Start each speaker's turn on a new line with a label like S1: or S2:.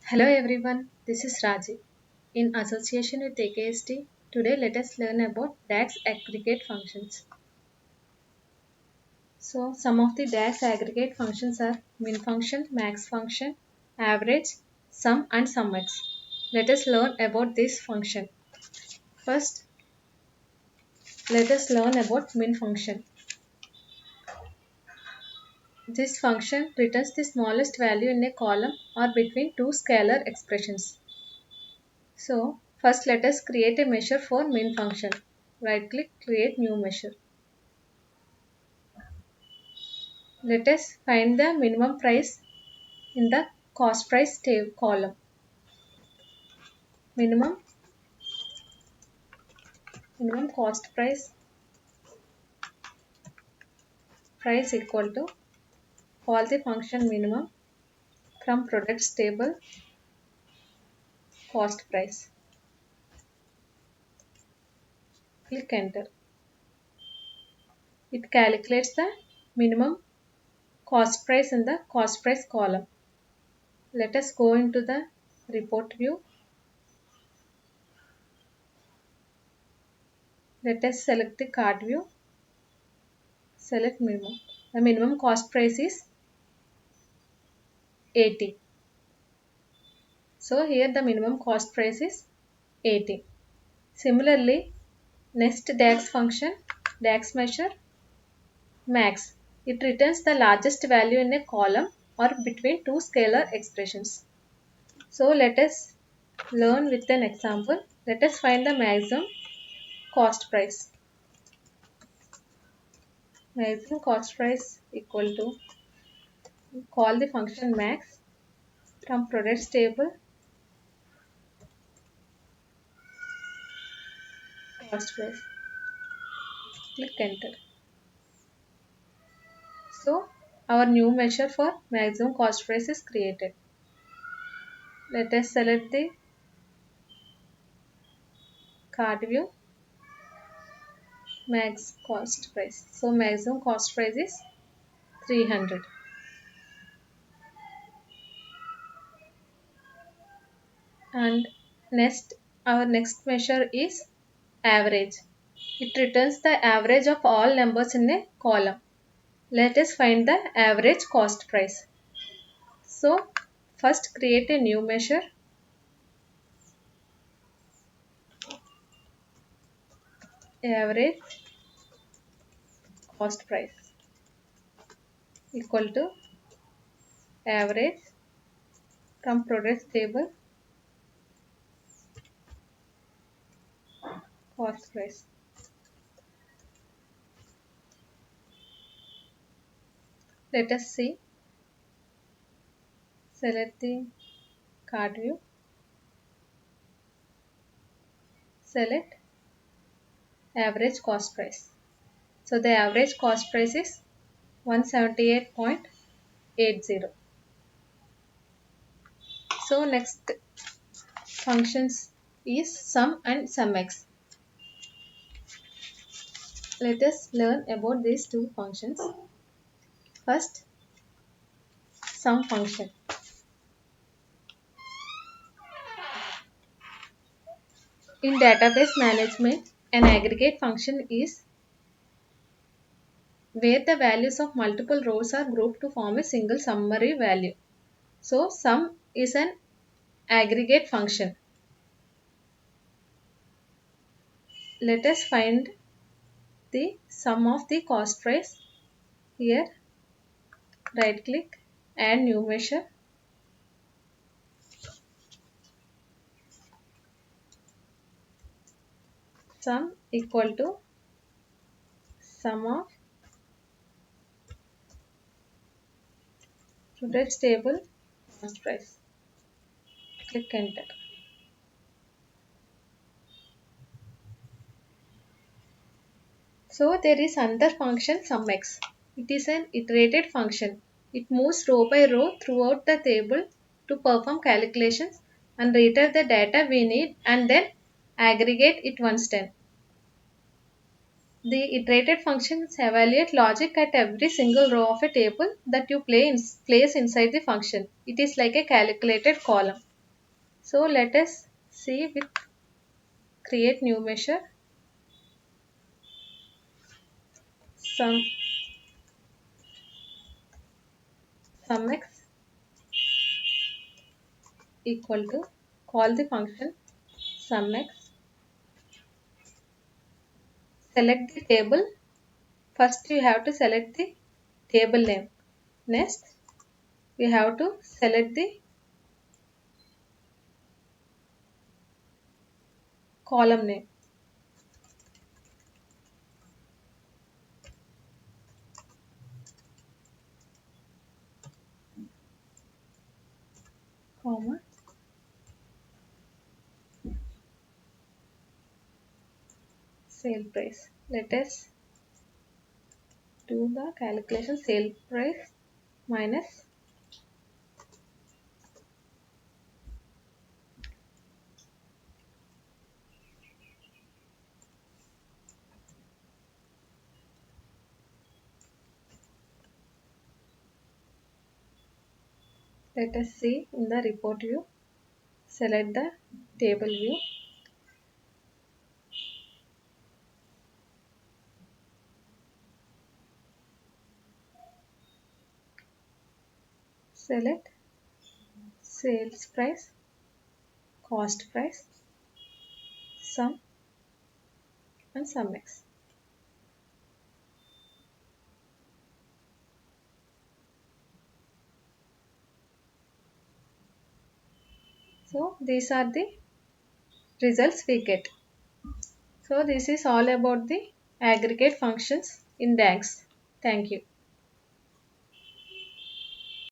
S1: Hello everyone, this is Raji. In association with AKST, today let us learn about DAX aggregate functions. So, some of the DAX aggregate functions are min function, max function, average, sum and sumx. Let us learn about this function. First, let us learn about min function. This function returns the smallest value in a column or between two scalar expressions. So, first let us create a measure for min function. Right click, create new measure. Let us find the minimum price in the cost price column. Minimum cost price equal to, call the function minimum from products table cost price. Click enter. It calculates the minimum cost price in the cost price column. Let us go into the report view. Let us select the cart view. Select minimum. The minimum cost price is 80. So here the minimum cost price is 80. Similarly, next DAX function, DAX measure, max. It returns the largest value in a column or between two scalar expressions. So let us learn with an example. Let us find the maximum cost price. Maximum cost price equal to, call the function max from products table cost price. Click enter. So our new measure for maximum cost price is created. Let us select the cart view, max cost price. So maximum cost price is 300. And our next measure is average. It returns the average of all numbers in a column. Let us find the average cost price. So first create a new measure. Average cost price equal to average from products table cost price. Let us see. Select the cart view. Select average cost price. So the average cost price is 178.80. So next functions is sum and sumx. Let us learn about these two functions. First, sum function. In database management, an aggregate function is where the values of multiple rows are grouped to form a single summary value. So sum is an aggregate function. Let us find the sum of the cost price. Here, right click, add new measure. Sum equal to sum of products table cost price. Click enter. So there is another function sumx. It is an iterated function. It moves row by row throughout the table to perform calculations and return the data we need and then aggregate it once done. The iterated functions evaluate logic at every single row of a table that you place inside the function. It is like a calculated column. So let us see with create new measure. Sum x equal to, call the function sum x, select the table. First you have to select the table name. Next we have to select the column name. Comma, sale price. Let us do the calculation. Sale price minus let us see in the report view. Select the table view. Select sales price, cost price, sum and sum x. So these are the results we get. So this is all about the aggregate functions in DAX. Thank you.